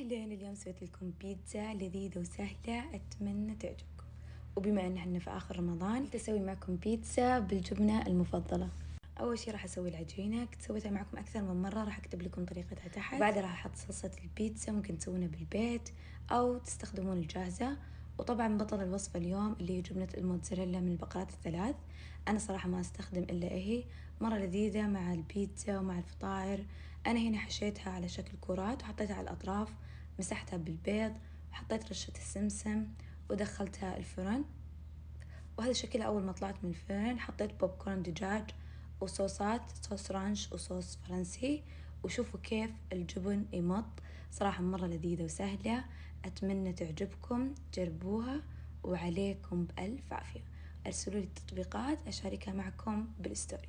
أهلين، اليوم سويت لكم بيتزا لذيذة وسهلة أتمنى تعجبكم. وبما أن احنا في آخر رمضان قلت أسوي معكم بيتزا بالجبنة المفضلة. أول شي راح أسوي العجينة، كنت سويتها معكم أكثر من مرة، راح أكتب لكم طريقتها تحت. وبعدها راح أحط صلصة البيتزا، ممكن تسوونها بالبيت أو تستخدمون الجاهزة. وطبعا بطل الوصفة اليوم اللي هي جبنة الموتزاريلا من البقرات الثلاث. أنا صراحة ما أستخدم إلا هي، مرة لذيذة مع البيتزا ومع الفطاير. أنا هنا حشيتها على شكل كرات وحطيتها على الأطراف، مسحتها بالبيض وحطيت رشة السمسم ودخلتها الفرن. وهذا شكلها أول ما طلعت من الفرن. حطيت بوب كورن دجاج وصوصات، صوص رانش وصوص فرنسي. وشوفوا كيف الجبن يمط، صراحة مرة لذيذة وسهلة، أتمنى تعجبكم، جربوها وعليكم بألف عافية. أرسلوا لي التطبيقات أشاركها معكم بالستوري.